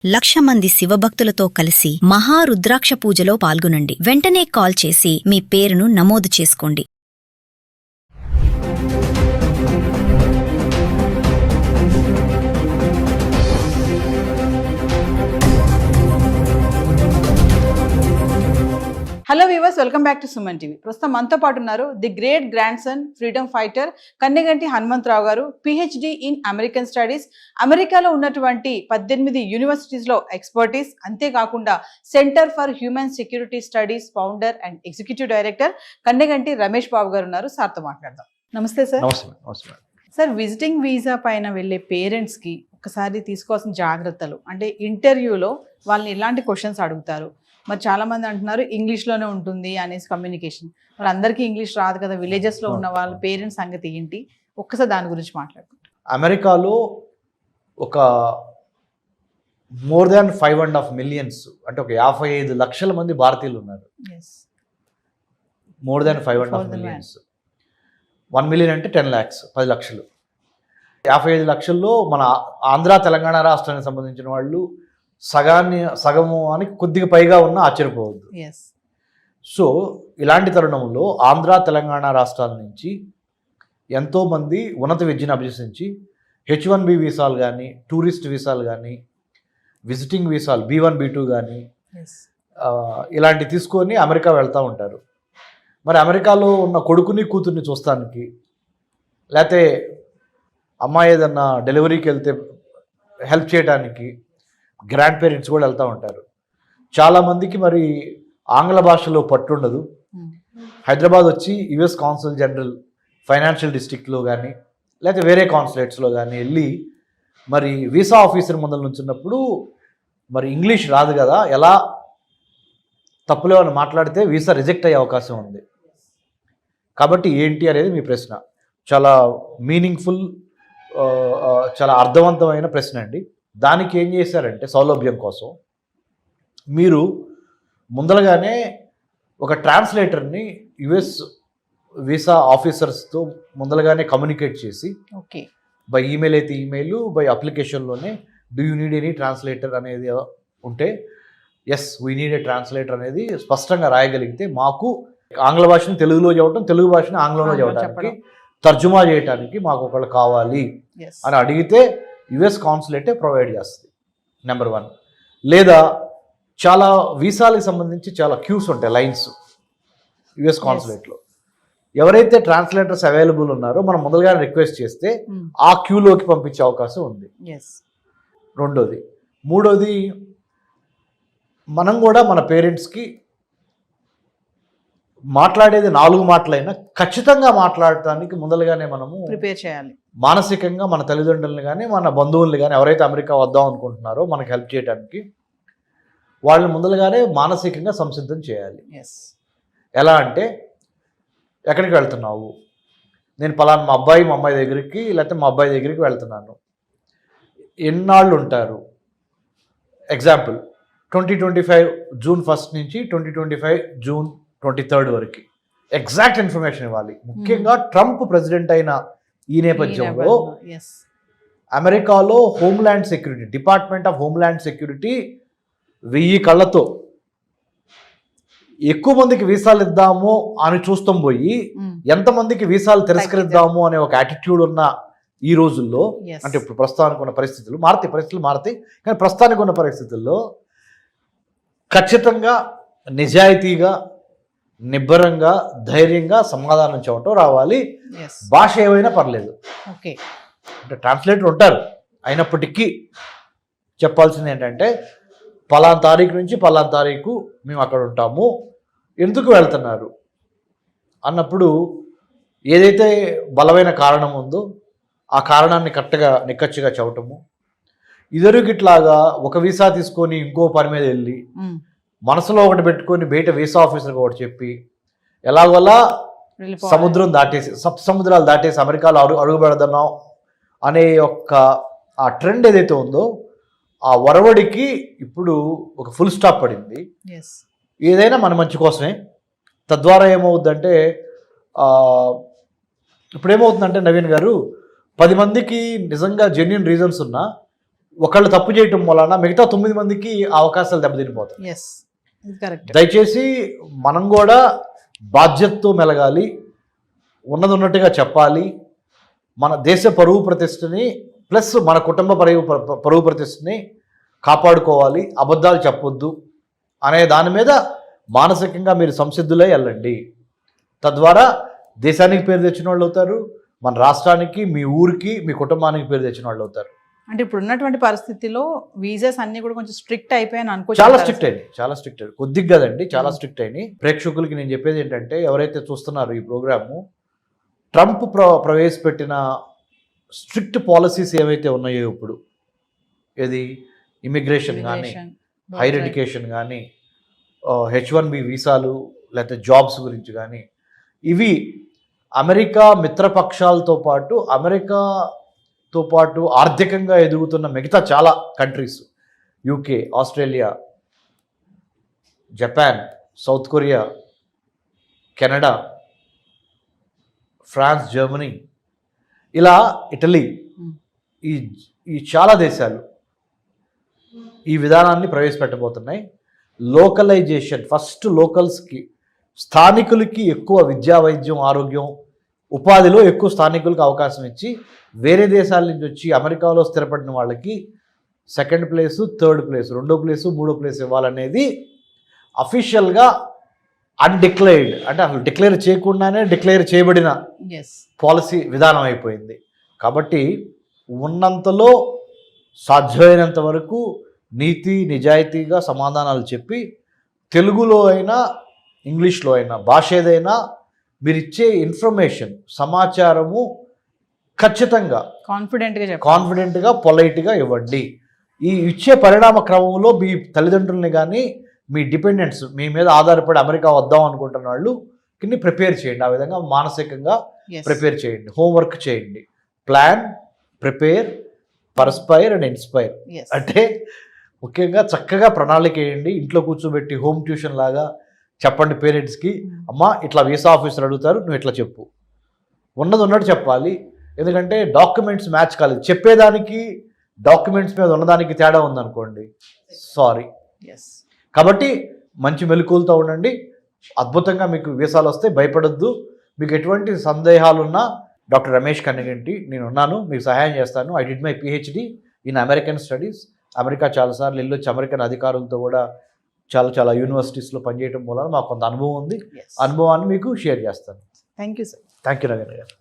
1,00,000 మంది శివభక్తులతో కలిసి మహారుద్రాక్ష పూజలో పాల్గొనండి. వెంటనే కాల్ చేసి మీ పేరును నమోదు చేసుకోండి. Hello viewers, welcome back to Suman TV. ప్రస్తుతం మనతో పాటు ఉన్నారు the great grandson freedom fighter Kanneganti Hanumantha Rao, PhD in American studies. అమెరికాలో ఉన్నటువంటి 18 యూనివర్సిటీస్లో ఎక్స్పర్టీస్, అంతేకాకుండా centre for human security studies founder and executive director Kanneganti Ramesh Babu గారు ఉన్నారు. సార్తో మాట్లాడదాం. నమస్తే సార్. సార్, విజిటింగ్ వీసా పైన వెళ్ళే పేరెంట్స్కి ఒకసారి తీసుకోవాల్సిన జాగ్రత్తలు అంటే ఇంటర్వ్యూలో వాళ్ళని ఎలాంటి క్వశ్చన్స్ అడుగుతారు? మరి చాలా మంది అంటున్నారు ఇంగ్లీష్లోనే ఉంటుంది అనేసి కమ్యూనికేషన్. మరి అందరికీ ఇంగ్లీష్ రాదు కదా, విలేజెస్లో ఉన్న వాళ్ళ పేరెంట్స్ సంగతి ఏంటి? ఒక్కసారి దాని గురించి మాట్లాడుకుంటాం. అమెరికాలో ఒక మోర్ దాన్ 5.5 మిలియన్స్ అంటే ఒక 55 లక్షల మంది భారతీయులు ఉన్నారు. More than 5.5 millions. 1 మిలియన్ అంటే 10 lakhs, 10 లక్షలు. 55 లక్షల్లో మన ఆంధ్ర తెలంగాణ రాష్ట్రానికి సంబంధించిన వాళ్ళు సగము అని కొద్దిగా పైగా ఉన్న ఆశ్చర్యపోవద్దు. సో ఇలాంటి తరుణంలో ఆంధ్ర తెలంగాణ రాష్ట్రాల నుంచి ఎంతోమంది ఉన్నత విద్యను అభ్యసించి H1B వీసాలు కానీ, టూరిస్ట్ వీసాలు కానీ, విజిటింగ్ వీసాలు B1 B2 కానీ ఇలాంటి తీసుకొని అమెరికా వెళ్తూ ఉంటారు. మరి అమెరికాలో ఉన్న కొడుకుని కూతుర్ని చూస్తానికి, లేకపోతే అమ్మాయి ఏదన్నా డెలివరీకి వెళ్తే హెల్ప్ చేయడానికి గ్రాండ్ పేరెంట్స్ కూడా వెళ్తూ ఉంటారు. చాలామందికి మరి ఆంగ్ల భాషలో పట్టుండదు. హైదరాబాద్ వచ్చి US కాన్సుల్ జనరల్ ఫైనాన్షియల్ డిస్ట్రిక్ట్లో కానీ లేకపోతే వేరే కాన్సులేట్స్లో కానీ వెళ్ళి మరి వీసా ఆఫీసర్ ముందర నుంచున్నప్పుడు మరి ఇంగ్లీష్ రాదు కదా, ఎలా తప్పులేమని మాట్లాడితే వీసా రిజెక్ట్ అయ్యే అవకాశం ఉంది. కాబట్టి ఏంటి అనేది మీ ప్రశ్న. చాలా మీనింగ్ఫుల్, చాలా అర్థవంతమైన ప్రశ్న అండి. దానికి ఏం చేశారంటే సౌలభ్యం కోసం మీరు ముందరగానే ఒక ట్రాన్స్లేటర్ని US వీసా ఆఫీసర్స్తో ముందరగానే కమ్యూనికేట్ చేసి, బై ఈమెయిల్ అయితే ఈమెయిల్, బై అప్లికేషన్లోనే do you need any translator అనేది ఉంటే yes we need a translator అనేది స్పష్టంగా రాయగలిగితే మాకు ఆంగ్ల భాషను తెలుగులో చెప్పడం, తెలుగు భాషను ఆంగ్లంలో చెప్పడానికి, తర్జుమా చేయడానికి మాకు ఒకళ్ళు కావాలి అని అడిగితే US కాన్సులేటే ప్రొవైడ్ చేస్తుంది. నెంబర్ 1. లేదా చాలా వీసాలకు సంబంధించి చాలా క్యూస్ ఉంటాయి, లైన్స్ US కాన్సులేట్లో. ఎవరైతే ట్రాన్స్లేటర్స్ అవైలబుల్ ఉన్నారో మనం మొదలుగానే రిక్వెస్ట్ చేస్తే ఆ క్యూలోకి పంపించే అవకాశం ఉంది. రెండోది. మూడోది, మనం కూడా మన పేరెంట్స్కి మాట్లాడేది 4 మాటలైనా ఖచ్చితంగా మాట్లాడటానికి ముందలుగానే మనము ప్రిపేర్ చేయాలి. మానసికంగా మన తల్లిదండ్రులను కానీ మన బంధువుల్ని కానీ ఎవరైతే అమెరికా వద్దాం అనుకుంటున్నారో మనకు హెల్ప్ చేయడానికి వాళ్ళని ముందలుగానే మానసికంగా సంసిద్ధం చేయాలి. ఎలా అంటే, ఎక్కడికి వెళ్తున్నావు? నేను పలానా మా అమ్మాయి దగ్గరికి లేకపోతే మా అబ్బాయి దగ్గరికి వెళ్తున్నాను. ఎన్నాళ్ళు ఉంటారు? ఎగ్జాంపుల్ 2025 జూన్ 1 నుంచి 2025 జూన్ 23 వరకు ఎగ్జాక్ట్ ఇన్ఫర్మేషన్ ఇవ్వాలి. ముఖ్యంగా ట్రంప్ ప్రెసిడెంట్ అయిన ఈ నేపథ్యంలో అమెరికాలో homeland security, department of homeland security 1000 కళ్ళతో ఎక్కువ మందికి వీసాలు ఇద్దాము అని చూస్తాం పోయి ఎంతమందికి వీసాలు తిరస్కరిద్దాము అనే ఒక యాటిట్యూడ్ ఉన్న ఈ రోజుల్లో, అంటే ఇప్పుడు ప్రస్తుతానికి ఉన్న పరిస్థితులు మారుతాయి కానీ ప్రస్తుతానికి ఉన్న పరిస్థితుల్లో ఖచ్చితంగా నిజాయితీగా, నిబ్బరంగా, ధైర్యంగా సమాధానం చెప్పటం రావాలి. భాష ఏమైనా పర్లేదు. అంటే ట్రాన్స్లేటర్ ఉంటారు, అయినప్పటికీ చెప్పాల్సింది ఏంటంటే పలానా తారీఖు నుంచి పలానా తారీఖు మేము అక్కడ ఉంటాము, ఎందుకు వెళ్తున్నారు అన్నప్పుడు ఏదైతే బలమైన కారణం ఉందో ఆ కారణాన్ని కరెక్ట్గా నిక్కచ్చిగా చెప్పటము. ఇదివరకిట్లాగా ఒక వీసా తీసుకొని ఇంకో పని మీద వెళ్ళి మనసులో ఒకటి పెట్టుకొని బయట వీసా ఆఫీసర్కి ఒకటి చెప్పి ఎలాగోలా సముద్రాలు దాటేసి అమెరికాలో అడుగు పెడదాం అనే ఆ ట్రెండ్ ఏదైతే ఉందో ఆ వరవడికి ఇప్పుడు ఒక ఫుల్ స్టాప్ పడింది. ఏదైనా మన మంచి కోసమే. తద్వారా ఏమవుద్దంటే ఇప్పుడు ఏమవుతుందంటే నవీన్ గారు 10 మందికి నిజంగా జెన్యూన్ రీజన్స్ ఉన్నా ఒకళ్ళు తప్పు చేయటం వలన మిగతా 9 మందికి ఆ అవకాశాలు దెబ్బతినిపోతాయి. ఎస్, ఇది కరెక్ట్. దయచేసి మనం కూడా బాధ్యతతో మెలగాలి, ఉన్నది ఉన్నట్టుగా చెప్పాలి, మన దేశ పరువు ప్రతిష్టని ప్లస్ మన కుటుంబ పరువు ప్రతిష్టని కాపాడుకోవాలి, అబద్ధాలు చెప్పొద్దు అనే దాని మీద మానసికంగా మీరు సంసిద్ధులై వెళ్ళండి. తద్వారా దేశానికి పేరు తెచ్చిన వాళ్ళు అవుతారు, మన రాష్ట్రానికి, మీ ఊరికి, మీ కుటుంబానికి పేరు తెచ్చిన వాళ్ళు అవుతారు. అంటే ఇప్పుడు ఉన్నటువంటి పరిస్థితిలో వీసాస్ అన్ని కూడా కొంచెం స్ట్రిక్ట్ అయిపోయాయని అనుకో. చాలా స్ట్రిక్ట్ అయింది, కొద్దిగా కదండి, చాలా స్ట్రిక్ట్ అయినాయి. ప్రేక్షకులకి నేను చెప్పేది ఏంటంటే, ఎవరైతే చూస్తున్నారో ఈ ప్రోగ్రాము, ట్రంప్ ప్రవేశపెట్టిన స్ట్రిక్ట్ పాలసీస్ ఏవైతే ఉన్నాయో ఇప్పుడు, ఏది ఇమిగ్రేషన్ కానీ, హైర్ ఎడ్యుకేషన్ కానీ, H1B వీసాలు, లేకపోతే జాబ్స్ గురించి కానీ, ఇవి అమెరికా మిత్రపక్షాలతో పాటు ఆర్థికంగా ఎదుగుతున్న మిగతా చాలా countries, UK, Australia, Japan, South Korea, Canada, France, Germany, ఇలా ఇటలీ, ఈ చాలా దేశాలు ఈ విధానాన్ని ప్రవేశపెట్టబోతున్నాయి. లోకలైజేషన్, ఫస్ట్ లోకల్స్కి, స్థానికులకి ఎక్కువ విద్యా, వైద్యం, ఆరోగ్యం, ఉపాధిలో ఎక్కువ స్థానికులకు అవకాశం ఇచ్చి, వేరే దేశాల నుంచి వచ్చి అమెరికాలో స్థిరపడిన వాళ్ళకి సెకండ్ ప్లేసు, థర్డ్ ప్లేసు, 2వ ప్లేసు, 3వ ప్లేసు ఇవ్వాలనేది అఫీషియల్గా అన్డిక్లేర్డ్, అంటే అసలు డిక్లేర్ చేయకుండానే డిక్లేర్ చేయబడిన పాలసీ విధానం అయిపోయింది. కాబట్టి ఉన్నంతలో సాధ్యమైనంత వరకు నీతి నిజాయితీగా సమాధానాలు చెప్పి, తెలుగులో అయినా ఇంగ్లీష్లో అయినా, భాష ఏదైనా, మీరు ఇచ్చే ఇన్ఫర్మేషన్, సమాచారము ఖచ్చితంగా కాన్ఫిడెంట్గా పొలైట్గా ఇవ్వండి. ఈ ఇచ్చే పరిణామ క్రమంలో మీ తల్లిదండ్రుల్ని కానీ, మీ డిపెండెంట్స్, మీ మీద ఆధారపడి అమెరికా వద్దాం అనుకుంటున్న వాళ్ళు ప్రిపేర్ చేయండి. ఆ విధంగా మానసికంగా ప్రిపేర్ చేయండి, హోంవర్క్ చేయండి. Plan, prepare, perspire and inspire. అంటే ముఖ్యంగా చక్కగా ప్రణాళిక వేయండి. ఇంట్లో కూర్చోబెట్టి హోమ్ ట్యూషన్ లాగా చెప్పండి పేరెంట్స్కి, అమ్మ ఇట్లా వీసా ఆఫీసర్ అడుగుతారు, నువ్వు ఇట్లా చెప్పు, ఉన్నది ఉన్నట్టు చెప్పాలి. ఎందుకంటే డాక్యుమెంట్స్ మ్యాచ్ కాలేదు, చెప్పేదానికి డాక్యుమెంట్స్ మీద ఉన్నదానికి తేడా ఉందనుకోండి, సారీ. కాబట్టి మంచి మెలకువలతో ఉండండి, అద్భుతంగా మీకు వీసాలు వస్తే భయపడొద్దు. మీకు ఎటువంటి సందేహాలున్నా డాక్టర్ రమేష్ కన్నెగంటి నేను ఉన్నాను, మీకు సహాయం చేస్తాను. I did my PhD in American studies. America చాలాసార్లు వెళ్ళొచ్చి అమెరికన్ అధికారులతో కూడా చాలా యూనివర్సిటీస్లో పనిచేయడం మూలన మాకు కొంత అనుభవం ఉంది. అనుభవాన్ని మీకు షేర్ చేస్తాను. Thank you sir. Thank you Nagendra గారు.